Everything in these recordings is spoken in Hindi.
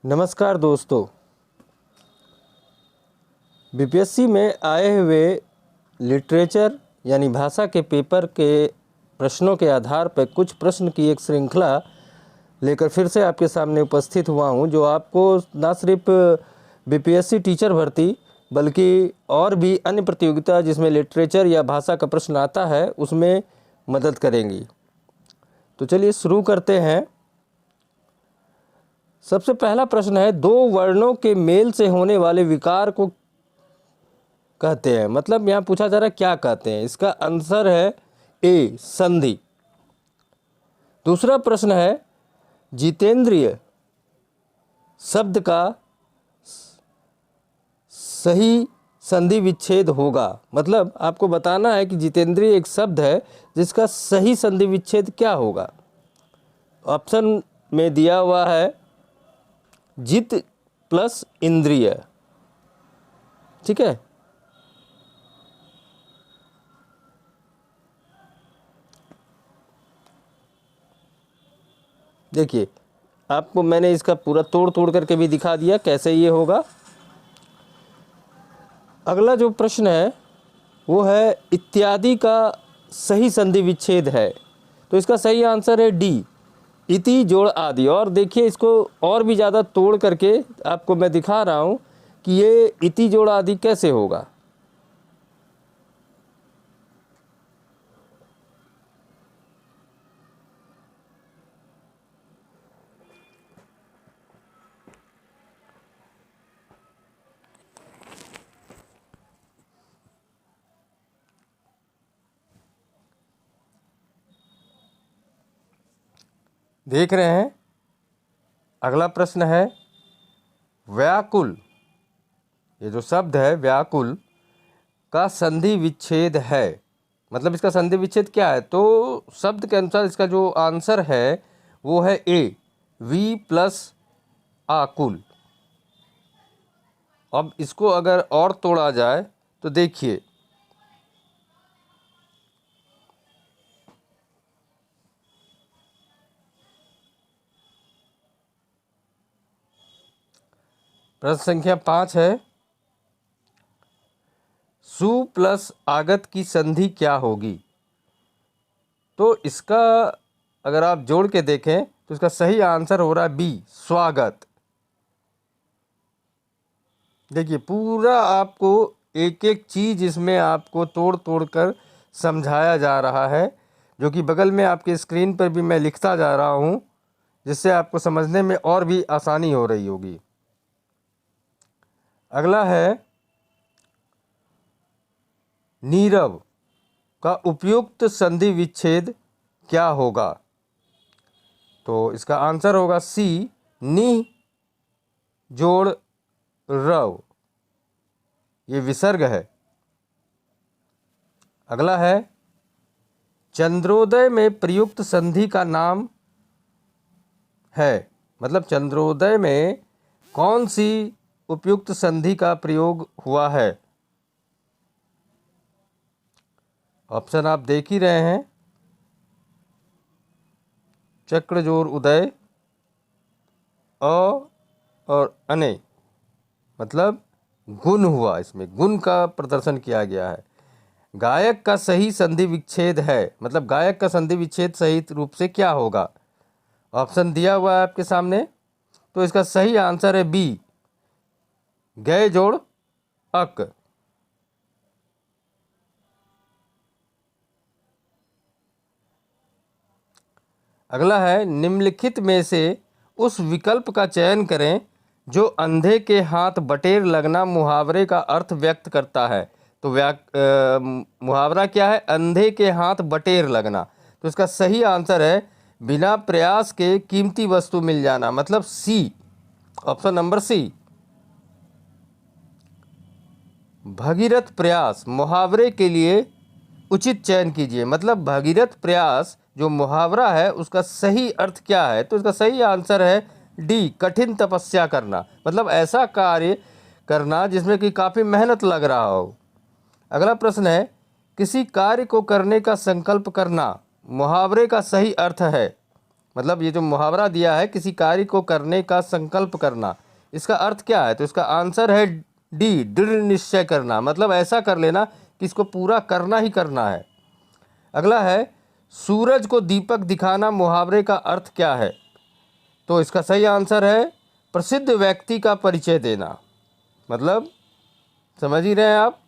नमस्कार दोस्तों। बीपीएससी में आए हुए लिटरेचर यानी भाषा के पेपर के प्रश्नों के आधार पर कुछ प्रश्न की एक श्रृंखला लेकर फिर से आपके सामने उपस्थित हुआ हूं, जो आपको न सिर्फ बीपीएससी टीचर भर्ती बल्कि और भी अन्य प्रतियोगिता जिसमें लिटरेचर या भाषा का प्रश्न आता है उसमें मदद करेंगी। तो चलिए शुरू करते हैं। सबसे पहला प्रश्न है, दो वर्णों के मेल से होने वाले विकार को कहते हैं। मतलब यहाँ पूछा जा रहा है क्या कहते हैं। इसका आंसर है ए, संधि। दूसरा प्रश्न है, जितेंद्रिय शब्द का सही संधि विच्छेद होगा। मतलब आपको बताना है कि जितेंद्रिय एक शब्द है जिसका सही संधि विच्छेद क्या होगा। ऑप्शन में दिया हुआ है जित प्लस इंद्रिय। ठीक है, देखिए आपको मैंने इसका पूरा तोड़ करके भी दिखा दिया कैसे ये होगा। अगला जो प्रश्न है वो है इत्यादि का सही संधि विच्छेद है। तो इसका सही आंसर है डी, इति जोड़ आदि। और देखिए इसको और भी ज़्यादा तोड़ करके आपको मैं दिखा रहा हूँ कि ये इति जोड़ आदि कैसे होगा। देख रहे हैं, अगला प्रश्न है व्याकुल। ये जो शब्द है व्याकुल का संधि विच्छेद है। मतलब इसका संधि विच्छेद क्या है। तो शब्द के अनुसार इसका जो आंसर है वो है ए, वी प्लस आकुल। अब इसको अगर और तोड़ा जाए तो देखिए, प्रश्न संख्या 5 है, सु प्लस आगत की संधि क्या होगी। तो इसका अगर आप जोड़ के देखें तो इसका सही आंसर हो रहा है बी, स्वागत। देखिए पूरा आपको एक एक चीज़ इसमें आपको तोड़ कर समझाया जा रहा है, जो कि बगल में आपके स्क्रीन पर भी मैं लिखता जा रहा हूँ, जिससे आपको समझने में और भी आसानी हो रही होगी। अगला है नीरव का उपयुक्त संधि विच्छेद क्या होगा। तो इसका आंसर होगा सी, नि जोड़ रव। ये विसर्ग है। अगला है चंद्रोदय में प्रयुक्त संधि का नाम है। मतलब चंद्रोदय में कौन सी उपयुक्त संधि का प्रयोग हुआ है। ऑप्शन आप देख ही रहे हैं, चक्रजोर उदय, अ और अने। मतलब गुण हुआ, इसमें गुण का प्रदर्शन किया गया है। गायक का सही संधि विच्छेद है। मतलब गायक का संधि विच्छेद सही रूप से क्या होगा। ऑप्शन दिया हुआ है आपके सामने। तो इसका सही आंसर है बी, गय जोड़ अक। अगला है निम्नलिखित में से उस विकल्प का चयन करें जो अंधे के हाथ बटेर लगना मुहावरे का अर्थ व्यक्त करता है। तो मुहावरा क्या है, अंधे के हाथ बटेर लगना। तो इसका सही आंसर है बिना प्रयास के कीमती वस्तु मिल जाना। मतलब सी, ऑप्शन नंबर सी। भगीरथ प्रयास मुहावरे के लिए उचित चयन कीजिए। मतलब भगीरथ प्रयास जो मुहावरा है उसका सही अर्थ क्या है। तो इसका सही आंसर है डी, कठिन तपस्या करना। मतलब ऐसा कार्य करना जिसमें कि काफ़ी मेहनत लग रहा हो। अगला प्रश्न है किसी कार्य को करने का संकल्प करना मुहावरे का सही अर्थ है। मतलब ये जो मुहावरा दिया है, किसी कार्य को करने का संकल्प करना, इसका अर्थ क्या है? तो इसका आंसर है डी, दृढ़ निश्चय करना। मतलब ऐसा कर लेना कि इसको पूरा करना ही करना है। अगला है, सूरज को दीपक दिखाना मुहावरे का अर्थ क्या है? तो इसका सही आंसर है प्रसिद्ध व्यक्ति का परिचय देना। मतलब समझ ही रहे हैं आप।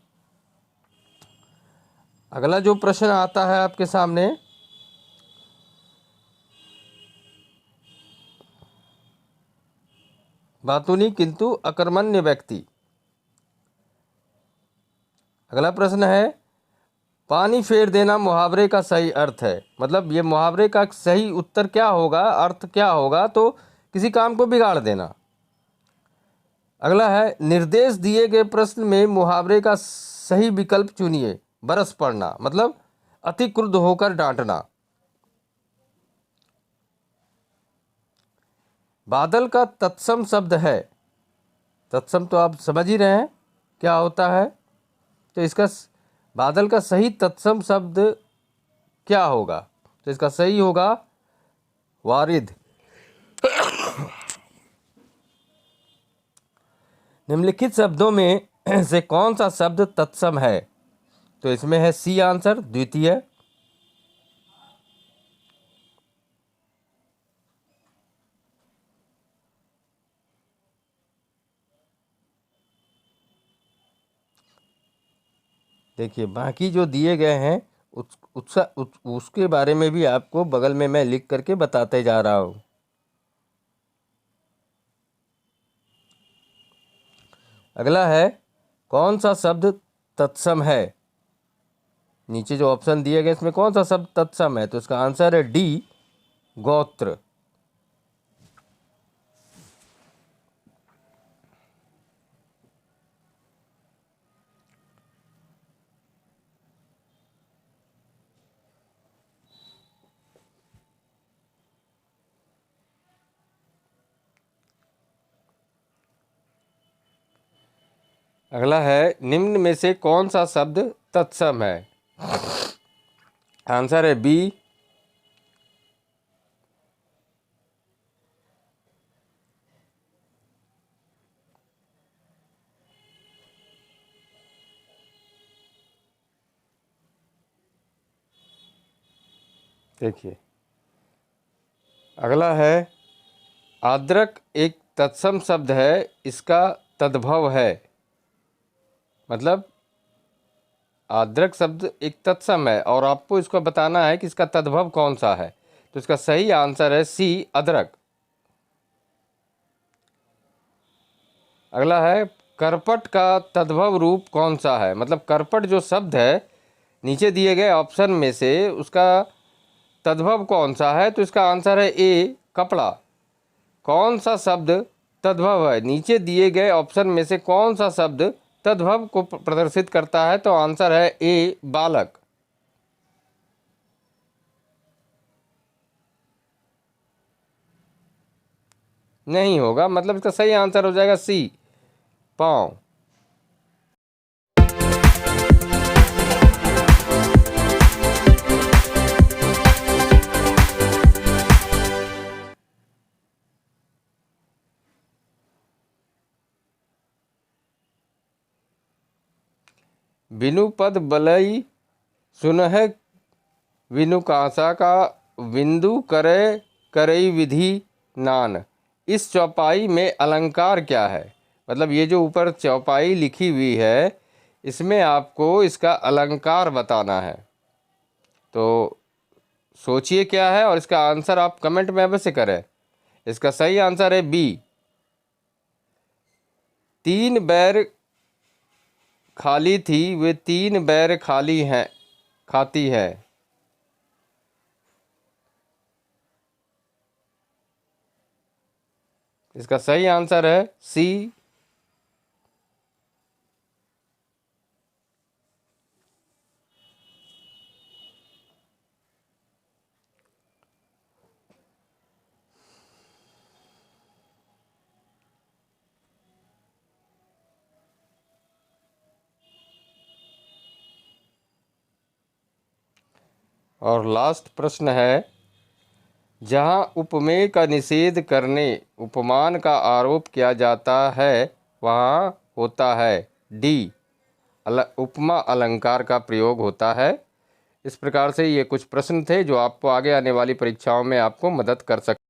अगला जो प्रश्न आता है आपके सामने, बातूनी किंतु अकर्मण्य व्यक्ति। अगला प्रश्न है, पानी फेर देना मुहावरे का सही अर्थ है। मतलब ये मुहावरे का सही उत्तर क्या होगा, अर्थ क्या होगा? तो किसी काम को बिगाड़ देना। अगला है, निर्देश दिए गए प्रश्न में मुहावरे का सही विकल्प चुनिए। बरस पड़ना, मतलब अति क्रुद्ध होकर डांटना। बादल का तत्सम शब्द है, तत्सम तो आप समझ ही रहे हैं क्या होता है। तो इसका बादल का सही तत्सम शब्द क्या होगा? तो इसका सही होगा वारिद। निम्नलिखित शब्दों में से कौन सा शब्द तत्सम है? तो इसमें है सी आंसर, द्वितीय। देखिए बाकी जो दिए गए हैं उसके बारे में भी आपको बगल में मैं लिख करके बताते जा रहा हूँ। अगला है, कौन सा शब्द तत्सम है? नीचे जो ऑप्शन दिए गए इसमें कौन सा शब्द तत्सम है? तो इसका आंसर है डी, गोत्र। अगला है, निम्न में से कौन सा शब्द तत्सम है? आंसर है बी, देखिए अगला है, आद्रक एक तत्सम शब्द है, इसका तद्भव है। मतलब आद्रक शब्द एक तत्सम है और आपको इसको बताना है कि इसका तद्भव कौन सा है। तो इसका सही आंसर है सी, अदरक। अगला है, करपट का तद्भव रूप कौन सा है? मतलब करपट जो शब्द है नीचे दिए गए ऑप्शन में से उसका तद्भव कौन सा है? तो इसका आंसर है ए, कपड़ा। कौन सा शब्द तद्भव है? नीचे दिए गए ऑप्शन में से कौन सा शब्द तद्भव को प्रदर्शित करता है? तो आंसर है ए, बालक। नहीं होगा, मतलब इसका सही आंसर हो जाएगा सी, पाँव। बिनु पद बलई सुनह विनु कांसा का, विंदु करे करई विधि नान। इस चौपाई में अलंकार क्या है? मतलब ये जो ऊपर चौपाई लिखी हुई है इसमें आपको इसका अलंकार बताना है। तो सोचिए क्या है और इसका आंसर आप कमेंट में अवश्य करें। इसका सही आंसर है बी, तीन बैर खाली थी वे तीन बैर खाली हैं खाती है। इसका सही आंसर है सी, और लास्ट प्रश्न है, जहाँ उपमेय का निषेध करने उपमान का आरोप किया जाता है वहाँ होता है डी उपमा अलंकार का प्रयोग होता है। इस प्रकार से ये कुछ प्रश्न थे जो आपको आगे आने वाली परीक्षाओं में आपको मदद कर सकते